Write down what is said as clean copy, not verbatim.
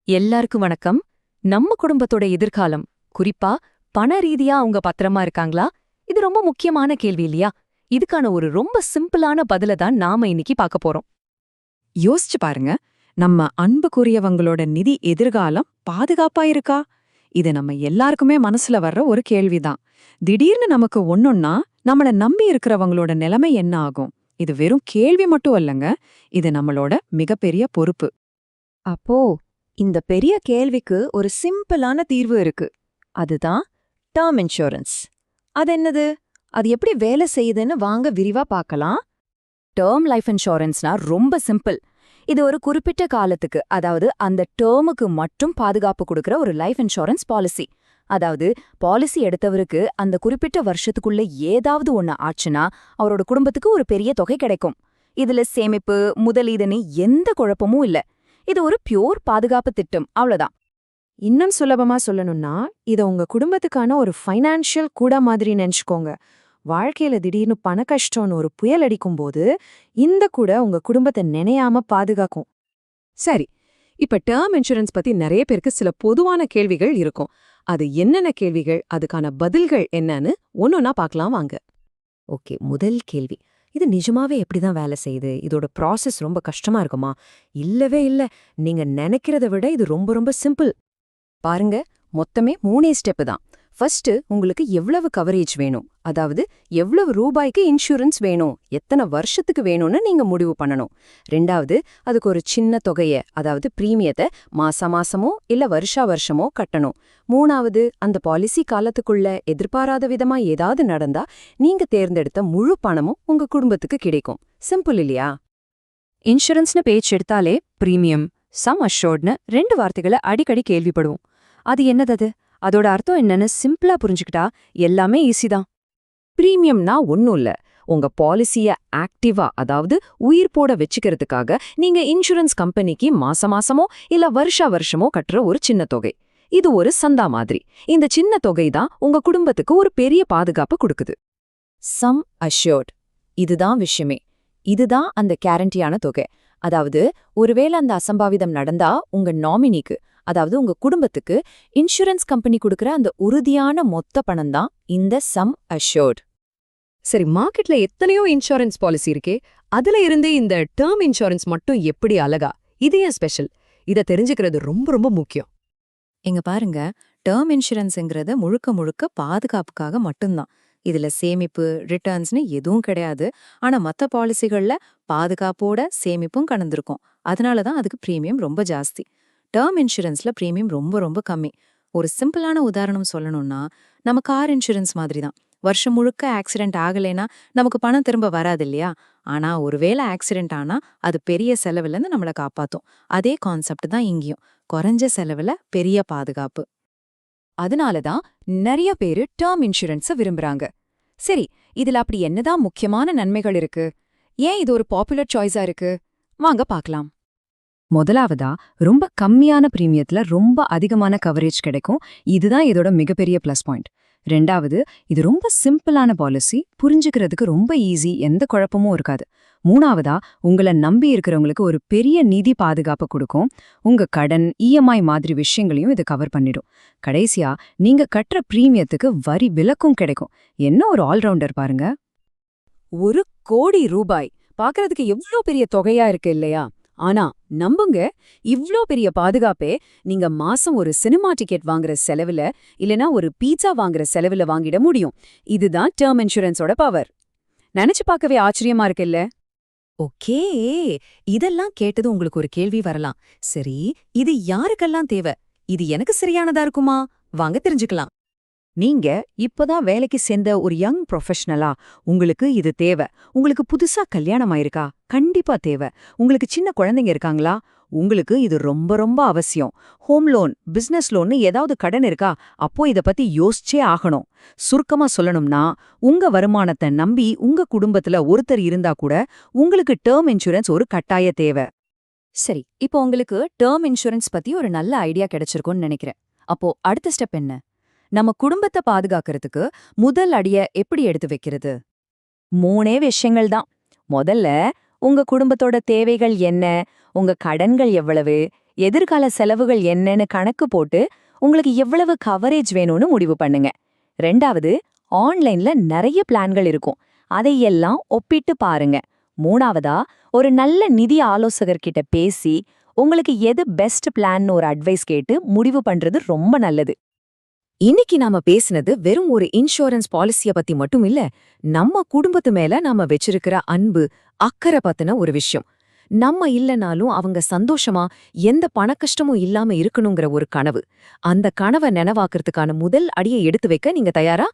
எல்லாருக்கும் வணக்கம். நம்ம குடும்பத்தோட எதிர்காலம், குறிப்பா பண ரீதியா அவங்க பத்திரமா இருக்காங்களா? இது ரொம்ப முக்கியமான கேள்வி இல்லையா? இதுக்கான ஒரு ரொம்ப சிம்பிளான பதில தான் நாம இன்னைக்கு பார்க்க போறோம். யோசிச்சு பாருங்க, நம்ம அன்புக்குரியவங்களோட நிதி எதிர்காலம் பாதுகாப்பா இருக்கா? இது நம்ம எல்லாருக்குமே மனசுல வர்ற ஒரு கேள்விதான். திடீர்னு நமக்கு ஒண்ணுன்னா நம்மள நம்பி இருக்கிறவங்களோட நிலைமை என்ன ஆகும்? இது வெறும் கேள்வி மட்டும் அல்லங்க, இது நம்மளோட மிகப்பெரிய பொறுப்பு. அப்போ இந்த பெரிய கேள்விக்கு ஒரு சிம்பிளான தீர்வு இருக்கு. அதுதான் டேர்ம் இன்சூரன்ஸ். அது என்னது? அது எப்படி வேலை செய்யுதுன்னு வாங்க விரிவா பார்க்கலாம். டேர்ம் லைஃப் இன்சூரன்ஸ்னா ரொம்ப சிம்பிள். இது ஒரு குறிப்பிட்ட காலத்துக்கு, அதாவது அந்த டேர்முக்கு மட்டும் பாதுகாப்பு கொடுக்கிற ஒரு லைஃப் இன்சூரன்ஸ் பாலிசி. அதாவது பாலிசி எடுத்தவருக்கு அந்த குறிப்பிட்ட வருஷத்துக்குள்ள ஏதாவது ஒண்ணு ஆச்சுன்னா அவரோட குடும்பத்துக்கு ஒரு பெரிய தொகை கிடைக்கும். இதுல சேமிப்பு, முதலீடுன்னு எந்த குழப்பமும் இல்ல. இது ஒரு பியூர் பாதுகாப்பு திட்டம், அவ்வளவுதான். இன்னும் சுலபமா சொல்லணும்னா, இத உங்க குடும்பத்துக்கான ஒரு ஃபைனான்ஷியல் கூட மாதிரி நினைச்சுக்கோங்க. வாழ்க்கையில திடீர்னு பண கஷ்டம்னு ஒரு புயல் அடிக்கும்போது, இந்த கூட உங்க குடும்பத்தை நினையாம பாதுகாக்கும். சரி, இப்ப டேர்ம் இன்சூரன்ஸ் பத்தி நிறைய பேருக்கு சில பொதுவான கேள்விகள் இருக்கும். அது என்னென்ன கேள்விகள், அதுக்கான பதில்கள் என்னன்னு ஒன்னொன்னா பார்க்கலாம் வாங்க. ஓகே, முதல் கேள்வி. இது நிஜமாவே எப்படிதான் வேலை செய்யுது? இதோட ப்ராசஸ் ரொம்ப கஷ்டமா இருக்குமா? இல்லவே இல்ல. நீங்க நினைக்கிறத விட இது ரொம்ப ரொம்ப சிம்பிள். பாருங்க, மொத்தமே 3 ஸ்டெப் தான். ஃபர்ஸ்ட், உங்களுக்கு எவ்வளவு கவரேஜ் வேணும், அதாவது எவ்வளவு ரூபாய்க்கு இன்சூரன்ஸ் வேணும், எத்தனை வருஷத்துக்கு வேணும்னு நீங்க முடிவு பண்ணணும். ரெண்டாவது, அதுக்கு ஒரு சின்ன தொகையை, அதாவது பிரீமியத்தை மாசமோ இல்ல வருஷமோ கட்டணும். மூணாவது, அந்த பாலிசி காலத்துக்குள்ள எதிர்பாராத விதமா ஏதாவது நடந்தா நீங்க தேர்ந்தெடுத்த முழு பணமும் உங்க குடும்பத்துக்கு கிடைக்கும். சிம்பிள் இல்லையா? இன்சூரன்ஸ்னு பேச்சு எடுத்தாலே பிரீமியம், சம் அஷ்யோர்ட்னு 2 வார்த்தைகளை அடிக்கடி கேள்விப்படுவோம். அது என்னது? அதோட அர்த்தம் என்னன்னு சிம்பிளா புரிஞ்சுக்கிட்டா எல்லாமே ஈஸி தான். பிரீமியம்னா ஒன்னும் இல்ல, உங்க பாலிசிய ஆக்டிவா, அதாவது உயிர் போட வச்சுக்கிறதுக்காக நீங்க இன்சூரன்ஸ் கம்பெனிக்கு மாசமோ இல்ல வருஷமோ கட்டுற ஒரு சின்ன தொகை. இது ஒரு சந்தா மாதிரி. இந்த சின்ன தொகை தான் உங்க குடும்பத்துக்கு ஒரு பெரிய பாதுகாப்பு கொடுக்குது. சம் அஷ்யோர்ட், இதுதான் விஷயமே. இதுதான் அந்த கேரண்டியான தொகை. அதாவது ஒருவேளை அந்த அசம்பாவிதம் நடந்தா உங்க நாமினிக்கு, அதாவது உங்க குடும்பத்துக்கு இன்சூரன்ஸ் கம்பெனி கொடுக்கிற அந்த உறுதியான மொத்த பணம் தான் இந்த சம் அஷ்யோர்ட். சரி, மார்க்கெட்ல எத்தனையோ இன்சூரன்ஸ் பாலிசி இருக்கே, அதுல இருந்து இந்த டேர்ம் இன்சூரன்ஸ் மட்டும் எப்படி அழகா? இது ஏன் ஸ்பெஷல்? இத தெரிஞ்சுக்கிறது ரொம்ப ரொம்ப முக்கியம். இங்க பாருங்க, டேர்ம் இன்சூரன்ஸ்ங்கிறது முழுக்க பாதுகாப்புக்காக மட்டும்தான். இதுல சேமிப்பு, ரிட்டர்ன்ஸ்னு எதுவும் கிடையாது. ஆனா மத்த பாலிசிகள்ல பாதுகாப்போட சேமிப்பும் கலந்துருக்கும். அதனாலதான் அதுக்கு பிரீமியம் ரொம்ப ஜாஸ்தி. டேர்ம் இன்சூரன்ஸ்ல பிரீமியம் ரொம்ப கம்மி. ஒரு சிம்பிளான உதாரணம் சொல்லணும்னா, நம்ம கார் இன்சூரன்ஸ் மாதிரி தான். வருஷம் முழுக்க ஆக்சிடென்ட் ஆகலைன்னா நமக்கு பணம் திரும்ப வராது இல்லையா? ஆனா ஒருவேளை ஆக்சிடென்ட் ஆனா அது பெரிய செலவுல இருந்து நம்மளை காப்பாத்தும். அதே கான்செப்ட் தான் இங்கேயும். குறைஞ்ச செலவுல பெரிய பாதுகாப்பு. அதனாலதான் நிறைய பேரு டேர்ம் இன்சூரன்ஸ விரும்புறாங்க. சரி, இதுல அப்படி என்னதான் முக்கியமான நன்மைகள் இருக்கு? ஏன் இது ஒரு பாப்புலர் சாய்ஸா இருக்கு? வாங்க பார்க்கலாம். முதலாவதா, ரொம்ப கம்மியான பிரீமியத்துல ரொம்ப அதிகமான கவரேஜ் கிடைக்கும். இதுதான் இதோட மிகப்பெரிய பிளஸ் பாயிண்ட். ரெண்டாவது, இது ரொம்ப சிம்பிளான பாலிசி, புரிஞ்சுக்கிறதுக்கு ரொம்ப ஈஸி, எந்த குழப்பமும் இருக்காது. மூணாவதா, உங்களை நம்பி இருக்கிறவங்களுக்கு ஒரு பெரிய நிதி பாதுகாப்பு கொடுக்கும். உங்க கடன், இஎம்ஐ மாதிரி விஷயங்களையும் இது கவர் பண்ணிடும். கடைசியா, நீங்க கட்டுற பிரீமியத்துக்கு வரி விலக்கும் கிடைக்கும். என்ன ஒரு ஆல்ரவுண்டர் பாருங்க. 1 கோடி ரூபாய் பார்க்கறதுக்கு எவ்வளோ பெரிய தொகையா இருக்கு இல்லையா? ஆனா நம்புங்க, இவ்ளோ பெரிய பாதுகாப்பே நீங்க மாசம் ஒரு சினிமா டிக்கெட் வாங்குற செலவுல இல்லனா ஒரு பீட்சா வாங்குற செலவுல வாங்கிட முடியும். இதுதான் டேர்ம் இன்சூரன்ஸோட பவர். நினைச்சு பார்க்கவே ஆச்சரியமா இருக்குல்ல? ஓகே, இதெல்லாம் கேட்டது உங்களுக்கு ஒரு கேள்வி வரலாம். சரி, இது யாருக்கெல்லாம் தேவை? இது எனக்கு சரியானதா இருக்குமா? வாங்க தெரிஞ்சுக்கலாம். நீங்க இப்பதான் வேலைக்கு சேர்ந்த ஒரு யங் ப்ரொஃபஷனலா, உங்களுக்கு இது தேவை. உங்களுக்கு புதுசா கல்யாணம் ஆயிருக்கா? கண்டிப்பா தேவை. உங்களுக்கு சின்ன குழந்தைங்க இருக்காங்களா? உங்களுக்கு இது ரொம்ப அவசியம். ஹோம் லோன், பிசினஸ் லோன்னு ஏதாவது கடன் இருக்கா? அப்போ இத பத்தி யோசிச்சே ஆகணும். சுருக்கமா சொல்லணும்னா, உங்க வருமானத்தை நம்பி உங்க குடும்பத்துல ஒருத்தர் இருந்தா கூட உங்களுக்கு டேர்ம் இன்சூரன்ஸ் ஒரு கட்டாய தேவை. சரி, இப்போ உங்களுக்கு டேர்ம் இன்சூரன்ஸ் பத்தி ஒரு நல்ல ஐடியா கிடைச்சிருக்கும்னு நினைக்கிறேன். அப்போ அடுத்த ஸ்டெப் என்ன? நம்ம குடும்பத்தை பாதுகாக்கிறதுக்கு முதல் அடிய எப்படி எடுத்து வைக்கிறது? 3 விஷயங்கள் தான். முதல்ல, உங்க குடும்பத்தோட தேவைகள் என்ன, உங்க கடன்கள் எவ்வளவு, எதிர்கால செலவுகள் என்னன்னு கணக்கு போட்டு உங்களுக்கு எவ்வளவு கவரேஜ் வேணும்னு முடிவு பண்ணுங்க. 2வது, ஆன்லைன்ல நிறைய பிளான்கள் இருக்கும். அதையெல்லாம் ஒப்பிட்டு பாருங்க. 3வதா, ஒரு நல்ல நிதி ஆலோசகர்கிட்ட பேசி உங்களுக்கு எது பெஸ்ட் பிளான்னு ஒரு அட்வைஸ் கேட்டு முடிவு பண்றது ரொம்ப நல்லது. இன்னைக்கு நாம பேசினது வெறும் ஒரு இன்சூரன்ஸ் பாலிசிய பத்தி மட்டும் இல்ல, நம்ம குடும்பத்து மேல நாம வச்சிருக்கிற அன்பு, அக்கறை பத்தின ஒரு விஷயம். நம்ம இல்லனாலும் அவங்க சந்தோஷமா எந்த பணக்கஷ்டமும் இல்லாம இருக்கணுங்கிற ஒரு கனவு. அந்த கனவை நனவாக்குறதுக்கான முதல் அடியை எடுத்து வைக்க நீங்க தயாரா?